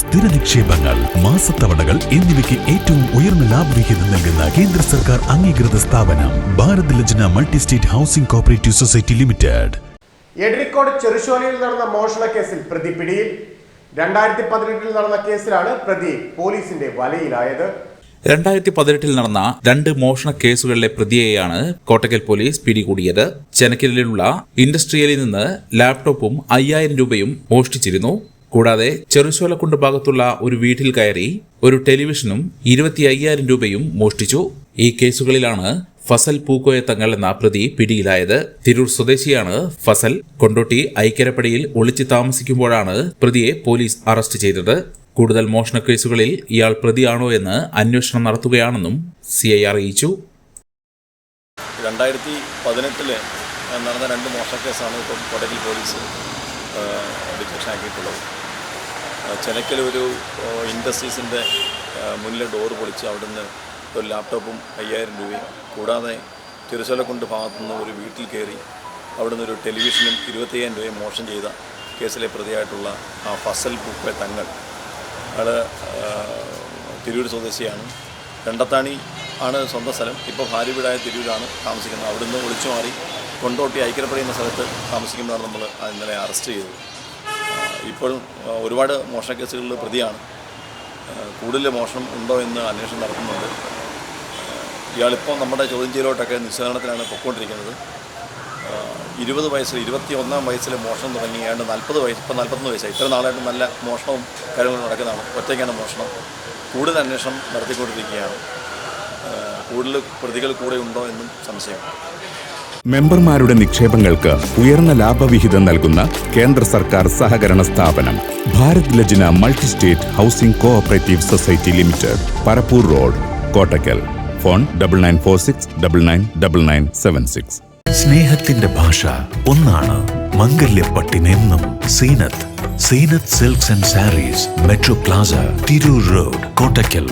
സ്ഥിര നിക്ഷേപങ്ങൾ, മാസത്തവണകൾ എന്നിവയ്ക്ക് ഏറ്റവും ഉയർന്ന ലാഭവിഹിതം നൽകുന്ന കേന്ദ്ര സർക്കാർ അംഗീകൃത സ്ഥാപനം Bharat Lajna multi state housing cooperative society limited. Edarikode ചെറുശോലയിൽ നടന്ന മോഷണ കേസിൽ പ്രതി പിടിയിൽ. 2018 നടന്ന കേസിലാണ് പ്രതി പോലീസിന്റെ വലയിലായത്. 2018 നടന്ന 2 മോഷണ കേസുകളിലെ പ്രതിയെയാണ് കോട്ടക്കൽ പോലീസ് പിടികൂടിയത്. ചെനക്കലിലുള്ള ഇൻഡസ്ട്രിയലിൽ നിന്ന് ലാപ്ടോപ്പും 5000 രൂപയും മോഷ്ടിച്ചിരുന്നു. കൂടാതെ ചെറുശോലക്കുണ്ട് ഭാഗത്തുള്ള ഒരു വീട്ടിൽ കയറി ഒരു ടെലിവിഷനും 25,000 രൂപയും മോഷ്ടിച്ചു. ഈ കേസുകളിലാണ് ഫസൽ പൂക്കോയ തങ്ങൾ എന്ന പ്രതി പിടിയിലായത്. തിരൂർ സ്വദേശിയാണ് ഫസൽ. കൊണ്ടോട്ടി ഐക്കരപ്പടിയിൽ ഒളിച്ചു താമസിക്കുമ്പോഴാണ് പ്രതിയെ പോലീസ് അറസ്റ്റ് ചെയ്തത്. കൂടുതൽ മോഷണ കേസുകളിൽ ഇയാൾ പ്രതിയാണോ എന്ന് അന്വേഷണം നടത്തുകയാണെന്നും CI അറിയിച്ചു. 2018 നടന്ന 2 മോഷണ കേസാണ് ഇപ്പം കോട്ടക്കൽ പോലീസ് ഡിറ്റക്ഷൻ ആക്കിയിട്ടുള്ളത്. ചെനക്കൽ ഒരു ഇൻഡസ്ട്രീസിൻ്റെ മുന്നിലെ ഡോറ് പൊളിച്ച് അവിടുന്ന് ഒരു ലാപ്ടോപ്പും 5000 രൂപയും, കൂടാതെ ചെറുശോലക്കുണ്ട് ഭാഗത്തുനിന്ന് ഒരു വീട്ടിൽ കയറി അവിടുന്ന് ഒരു ടെലിവിഷനും 25,000 രൂപയും മോഷണം ചെയ്ത കേസിലെ പ്രതിയായിട്ടുള്ള ഫസൽ പൂക്കോയ തങ്ങൾ, അയാൾ തിരൂർ സ്വദേശിയാണ്. രണ്ടത്താണി ആണ് സ്വന്തം സ്ഥലം. ഇപ്പോൾ ഭാര്യ വീടായ തിരൂരാണ് താമസിക്കുന്നത്. അവിടുന്ന് ഒളിച്ചു മാറി കൊണ്ടോട്ടി ഐക്കരപ്പടി എന്ന സ്ഥലത്ത് താമസിക്കുമ്പോഴാണ് നമ്മൾ ഇന്നലെ അറസ്റ്റ് ചെയ്തത്. ഇപ്പോഴും ഒരുപാട് മോഷണ കേസുകളിൽ പ്രതിയാണ്. കൂടുതൽ മോഷണം ഉണ്ടോ എന്ന് അന്വേഷണം നടത്തുന്നുണ്ട്. ഇയാളിപ്പോൾ നമ്മുടെ ചോദ്യം ചെയ്യലോട്ടൊക്കെ നിസ്സഹരണത്തിലാണ് പൊയ്ക്കൊണ്ടിരിക്കുന്നത്. 20 വയസ്സിൽ 21-ാം വയസ്സിൽ മോഷണം തുടങ്ങി ഏതാണ്ട് 40 വയസ്സ്, ഇപ്പോൾ 41 വയസ്സായി. ഇത്ര നാളായിട്ട് നല്ല മോഷണവും കാര്യങ്ങളും നടക്കുന്നതാണ്. ഒറ്റയ്ക്കാണ് മോഷണം. കൂടുതൽ അന്വേഷണം നടത്തിക്കൊണ്ടിരിക്കുകയാണ്. കൂടുതൽ പ്രതികൾ കൂടെ ഉണ്ടോ എന്നും സംശയം. മെമ്പർമാരുടെ നിക്ഷേപങ്ങൾക്ക് ഉയർന്ന ലാഭവിഹിതം നൽകുന്ന കേന്ദ്ര സർക്കാർ സഹകരണ സ്ഥാപനം Bharat Lajna multi state housing cooperative society limited, Parappur road, Kottakkal. Phone 9946999976. സ്നേഹത്തിന്റെ ഭാഷ ഒന്നാണ്. മംഗല്യപ്പട്ടിനെന്നും Zeenath silks and sarees, metro plaza, Tirur road, Kottakkal.